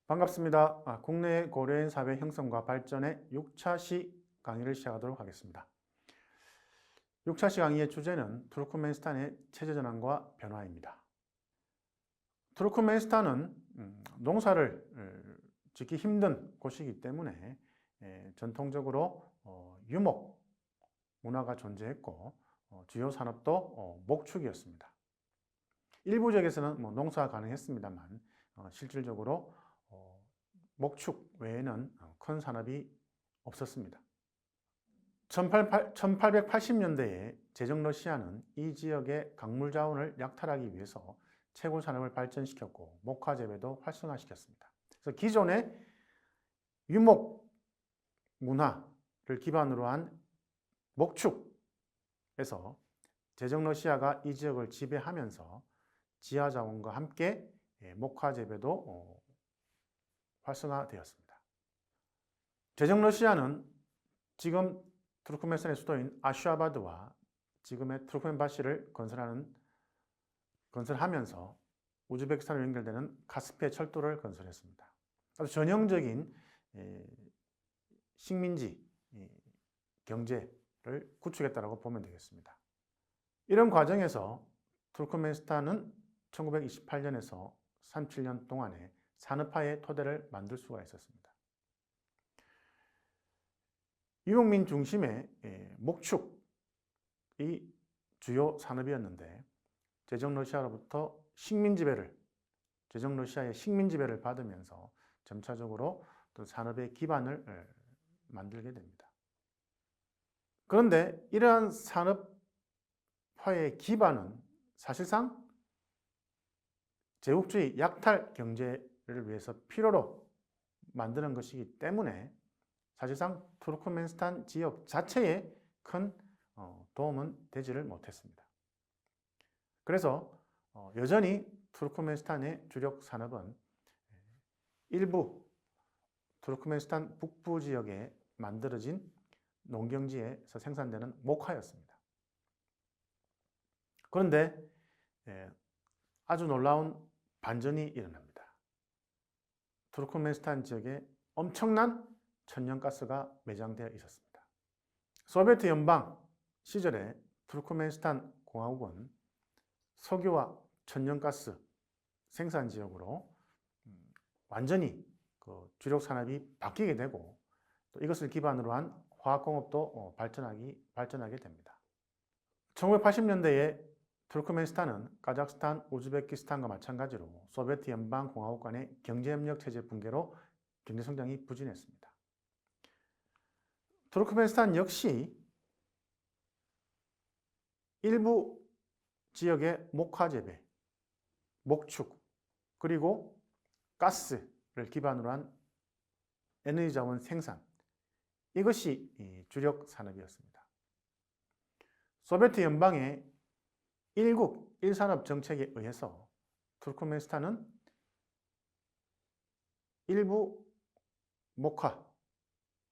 반갑습니다. 국내 고려인 사회 형성과 발전의 6차 시 강의를 시작하도록 하겠습니다. 6차 시 강의의 주제는 투르크멘스탄의 체제전환과 변화입니다. 투르크멘스탄은 농사를 짓기 힘든 곳이기 때문에 전통적으로 유목 문화가 존재했고 주요 산업도 목축이었습니다. 일부 지역에서는 농사가 가능했습니다만 실질적으로 목축 외에는 큰 산업이 없었습니다. 1880년대에 제정 러시아는 이 지역의 광물 자원을 약탈하기 위해서 채굴 산업을 발전시켰고 목화 재배도 활성화시켰습니다. 그래서 기존의 유목 문화를 기반으로 한 목축에서 제정 러시아가 이 지역을 지배하면서 지하 자원과 함께 목화 재배도 활성화되었습니다. 제정 러시아는 지금 투르크멘스탄의 수도인 아슈아바드와 지금의 투르크멘바시를 건설하면서 우즈베키스탄으로 연결되는 카스피해 철도를 건설했습니다. 아주 전형적인 식민지 경제를 구축했다고 보면 되겠습니다. 이런 과정에서 투르크멘스탄은 1928년에서 37년 동안에 산업화의 토대를 만들 수가 있었습니다. 유목민 중심의 목축이 주요 산업이었는데 제정 러시아의 식민 지배를 받으면서 점차적으로 산업의 기반을 만들게 됩니다. 그런데 이러한 산업화의 기반은 사실상 제국주의 약탈 경제를 위해서 필요로 만드는 것이기 때문에 사실상 투르크멘스탄 지역 자체에 큰 도움은 되지를 못했습니다. 그래서 여전히 투르크멘스탄의 주력 산업은 일부 투르크멘스탄 북부 지역에 만들어진 농경지에서 생산되는 목화였습니다. 그런데 아주 놀라운 반전이 일어납니다. 투르크멘스탄 지역에 엄청난 천연가스가 매장되어 있었습니다. 소비에트 연방 시절에 투르크멘스탄 공화국은 석유와 천연가스 생산 지역으로 완전히 주력 산업이 바뀌게 되고 또 이것을 기반으로 한 화학공업도 발전하게 됩니다. 1980년대에 투르크멘스탄은 카자흐스탄, 우즈베키스탄과 마찬가지로 소비에트 연방 공화국 간의 경제협력 체제 붕괴로 경제성장이 부진했습니다. 투르크멘스탄 역시 일부 지역의 목화 재배, 목축, 그리고 가스를 기반으로 한 에너지 자원 생산, 이것이 주력 산업이었습니다. 소비에트 연방의 일국 일산업 정책에 의해서 투르크멘스탄은 일부 목화,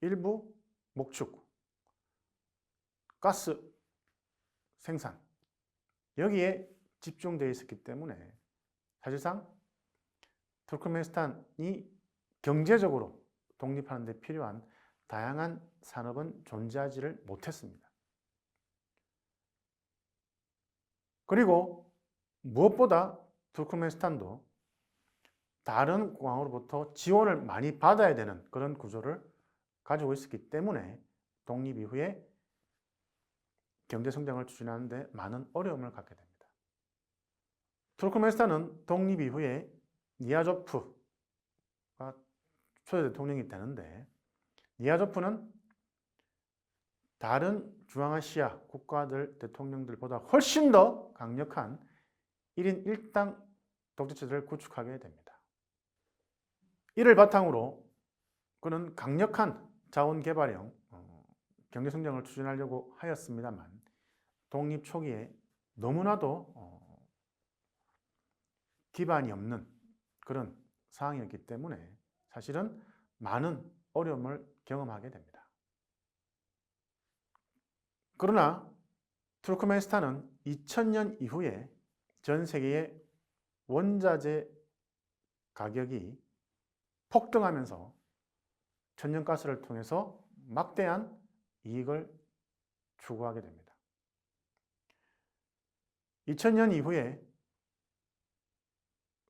일부 목축, 가스 생산, 여기에 집중되어 있었기 때문에 사실상 투르크멘스탄이 경제적으로 독립하는 데 필요한 다양한 산업은 존재하지를 못했습니다. 그리고 무엇보다 투르크멘스탄도 다른 공화국으로부터 지원을 많이 받아야 되는 그런 구조를 가지고 있었기 때문에 독립 이후에 경제성장을 추진하는 데 많은 어려움을 갖게 됩니다. 투르크멘스탄은 독립 이후에 니아조프가 초대 대통령이 되는데 니아조프는 다른 중앙아시아 국가들 대통령들보다 훨씬 더 강력한 1인 1당 독재체제를 구축하게 됩니다. 이를 바탕으로 그는 강력한 자원개발형 경제성장을 추진하려고 하였습니다만 독립 초기에 너무나도 기반이 없는 그런 상황이었기 때문에 사실은 많은 어려움을 경험하게 됩니다. 그러나 투르크멘스탄은 2000년 이후에 전 세계의 원자재 가격이 폭등하면서 천연가스를 통해서 막대한 이익을 추구하게 됩니다. 2000년 이후에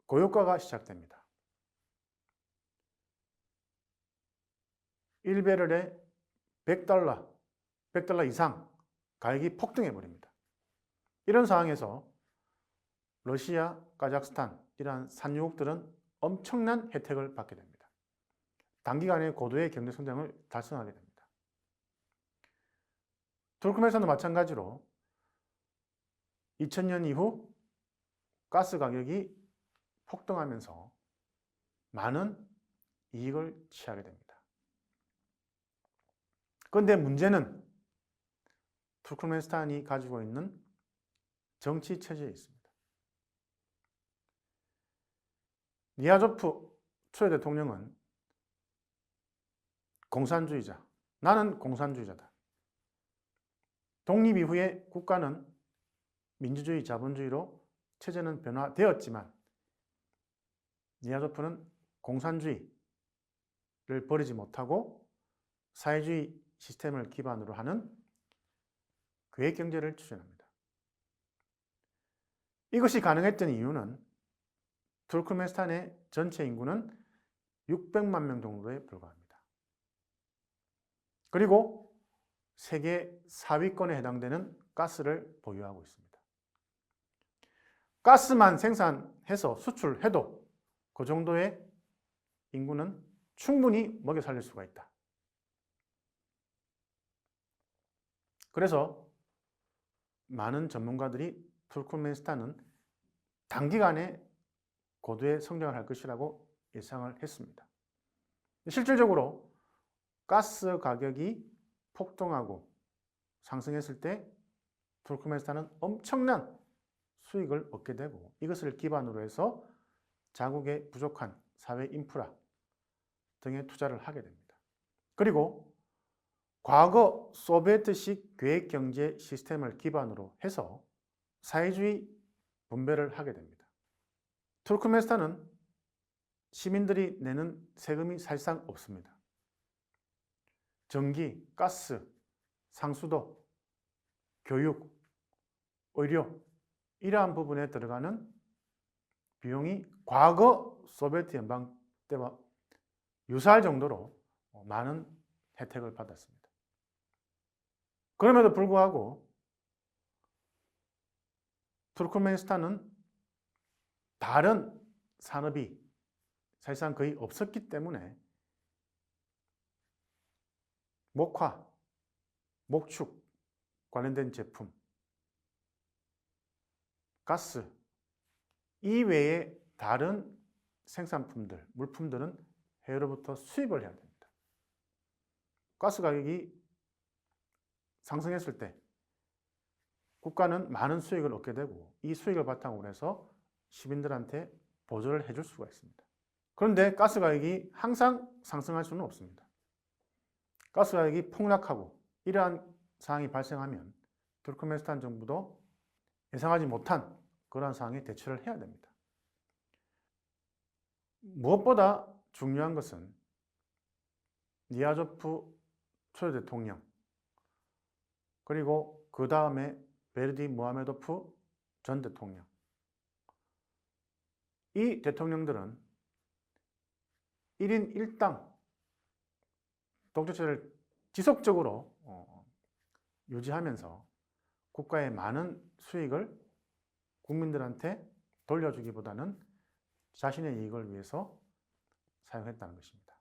고유가가 시작됩니다. 1배럴에 $100 이상 가격이 폭등해 버립니다. 이런 상황에서 러시아, 카자흐스탄 이러한 산유국들은 엄청난 혜택을 받게 됩니다. 단기간에 고도의 경제 성장을 달성하게 됩니다. 투르크멘스탄도 마찬가지로 2000년 이후 가스 가격이 폭등하면서 많은 이익을 취하게 됩니다. 그런데 문제는 투르크멘스탄이 가지고 있는 정치 체제에 있습니다. 니아조프 초대 대통령은 공산주의자, 나는 공산주의자다. 독립 이후에 국가는 민주주의, 자본주의로 체제는 변화되었지만 니아조프는 공산주의를 버리지 못하고 사회주의 시스템을 기반으로 하는 계획경제를 추진합니다. 이것이 가능했던 이유는 투르크멘스탄의 전체 인구는 600만 명 정도에 불과합니다. 그리고 세계 4위권에 해당되는 가스를 보유하고 있습니다. 가스만 생산해서 수출해도 그 정도의 인구는 충분히 먹여 살릴 수가 있다. 그래서 많은 전문가들이 투르크멘스탄은 단기간에 고도의 성장을 할 것이라고 예상을 했습니다. 실질적으로 가스 가격이 폭등하고 상승했을 때 투르크멘스탄은 엄청난 수익을 얻게 되고 이것을 기반으로 해서 자국의 부족한 사회 인프라 등에 투자를 하게 됩니다. 그리고 과거 소비에트식 계획경제 시스템을 기반으로 해서 사회주의 분배를 하게 됩니다. 투르크멘스탄은 시민들이 내는 세금이 사실상 없습니다. 전기, 가스, 상수도, 교육, 의료 이러한 부분에 들어가는 비용이 과거 소비에트 연방 때와 유사할 정도로 많은 혜택을 받았습니다. 그럼에도 불구하고 투르크멘스탄은 다른 산업이 사실상 거의 없었기 때문에 목화, 목축 관련된 제품, 가스 이외의 다른 생산품들, 물품들은 해외로부터 수입을 해야 됩니다. 가스 가격이 상승했을 때 국가는 많은 수익을 얻게 되고 이 수익을 바탕으로 해서 시민들한테 보조를 해줄 수가 있습니다. 그런데 가스 가격이 항상 상승할 수는 없습니다. 가스 가격이 폭락하고 이러한 상황이 발생하면 투르크멘스탄 정부도 예상하지 못한 그러한 상황에 대처를 해야 됩니다. 무엇보다 중요한 것은 니아조프 초대 대통령 그리고 그 다음에 베르디 무하메도프 전 대통령 이 대통령들은 1인 1당 독재체를 지속적으로 유지하면서 국가의 많은 수익을 국민들한테 돌려주기보다는 자신의 이익을 위해서 사용했다는 것입니다.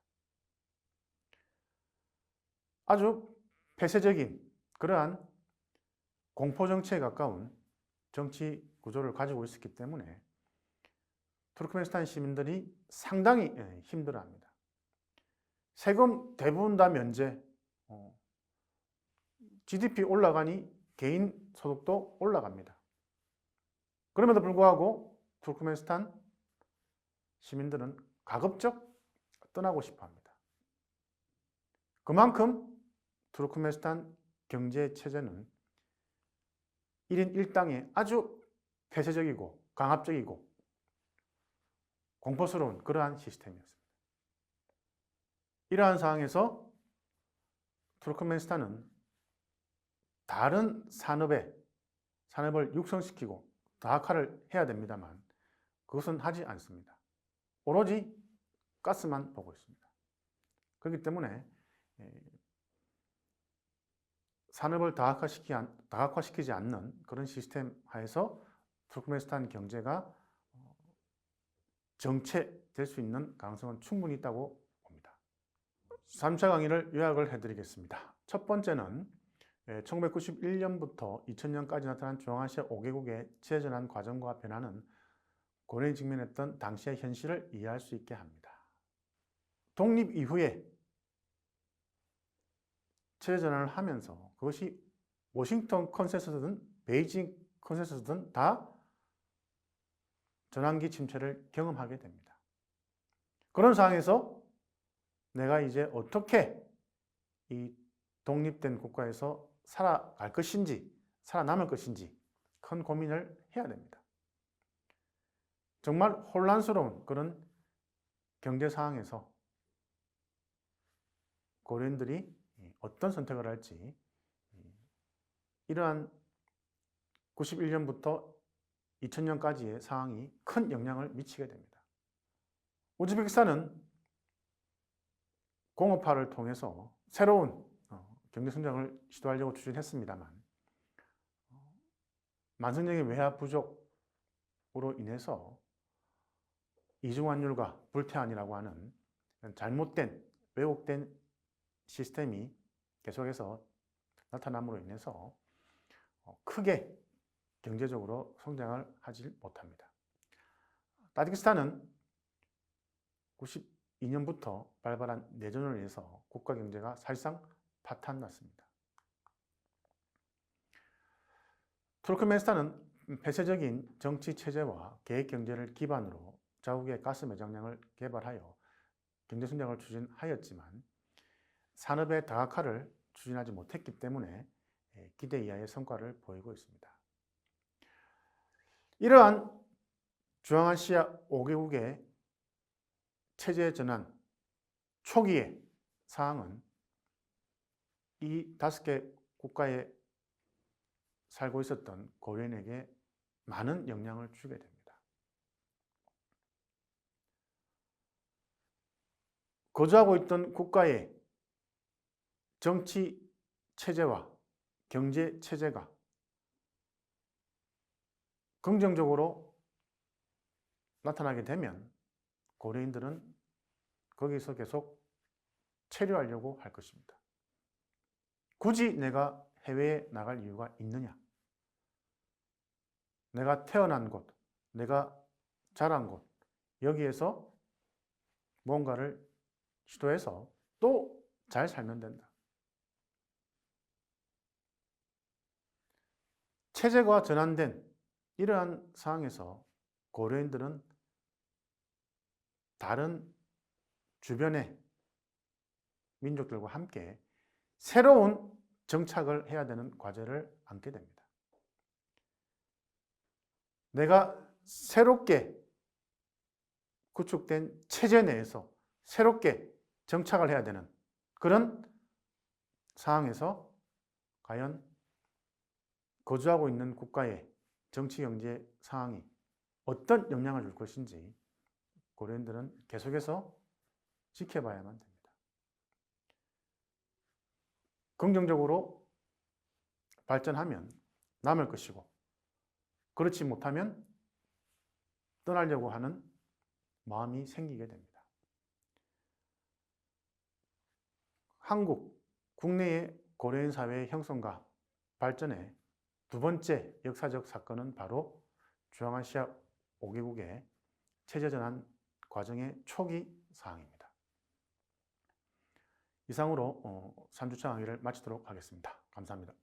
아주 폐쇄적인 그러한 공포정치에 가까운 정치 구조를 가지고 있었기 때문에 투르크멘스탄 시민들이 상당히 힘들어합니다. 세금 대부분 다 면제, GDP 올라가니 개인 소득도 올라갑니다. 그럼에도 불구하고 투르크멘스탄 시민들은 가급적 떠나고 싶어 합니다. 그만큼 투르크멘스탄 경제 체제는 1인 1당의 아주 폐쇄적이고 강압적이고 공포스러운 그러한 시스템이었습니다. 이러한 상황에서 투르크메니스탄은 다른 산업을 육성시키고 다각화를 해야 됩니다만 그것은 하지 않습니다. 오로지 가스만 보고 있습니다. 그렇기 때문에 산업을 다각화시키지 않는 그런 시스템 하에서 투르크메니스탄 경제가 정체될 수 있는 가능성은 충분히 있다고 봅니다. 3차 강의를 요약을 해드리겠습니다. 첫 번째는 1991년부터 2000년까지 나타난 중앙아시아 5개국의 체제전환 과정과 변화는 고려인이 직면했던 당시의 현실을 이해할 수 있게 합니다. 독립 이후에 체제전환을 하면서 그것이 워싱턴 컨센서스든 베이징 컨센서스든 다 전환기 침체를 경험하게 됩니다. 그런 상황에서 내가 이제 어떻게 이 독립된 국가에서 살아갈 것인지, 살아남을 것인지 큰 고민을 해야 됩니다. 정말 혼란스러운 그런 경제 상황에서 고려인들이 어떤 선택을 할지 이러한 91년부터 2000년까지의 상황이 큰 영향을 미치게 됩니다. 우즈베키스탄은 공업화를 통해서 새로운 경제 성장을 시도하려고 추진했습니다만 만성적인 외화 부족으로 인해서 이중환율과 불태환이라고 하는 잘못된 왜곡된 시스템이 계속해서 나타남으로 인해서 크게 경제적으로 성장을 하지 못합니다. 타지키스탄은 92년부터 발발한 내전으로 인해서 국가 경제가 사실상 파탄났습니다. 투르크메니스탄은 폐쇄적인 정치 체제와 계획 경제를 기반으로 자국의 가스 매장량을 개발하여 경제 성장을 추진하였지만 산업의 다각화를 추진하지 못했기 때문에 기대 이하의 성과를 보이고 있습니다. 이러한 중앙아시아 5개국의 체제 전환 초기의 상황은 이 5개 국가에 살고 있었던 고려인에게 많은 영향을 주게 됩니다. 거주하고 있던 국가의 정치 체제와 경제 체제가 긍정적으로 나타나게 되면 고려인들은 거기서 계속 체류하려고 할 것입니다. 굳이 내가 해외에 나갈 이유가 있느냐? 내가 태어난 곳, 내가 자란 곳, 여기에서 뭔가를 시도해서 또 잘 살면 된다. 체제가 전환된 이러한 상황에서 고려인들은 다른 주변의 민족들과 함께 새로운 정착을 해야 되는 과제를 안게 됩니다. 내가 새롭게 구축된 체제 내에서 새롭게 정착을 해야 되는 그런 상황에서 과연 거주하고 있는 국가의 정치 경제 상황이 어떤 영향을 줄 것인지 고려인들은 계속해서 지켜봐야만 됩니다. 긍정적으로 발전하면 남을 것이고 그렇지 못하면 떠나려고 하는 마음이 생기게 됩니다. 한국, 국내의 고려인 사회의 형성과 발전의 두 번째 역사적 사건은 바로 중앙아시아 5개국의 체제전환 과정의 초기 사항입니다. 이상으로 3주차 강의를 마치도록 하겠습니다. 감사합니다.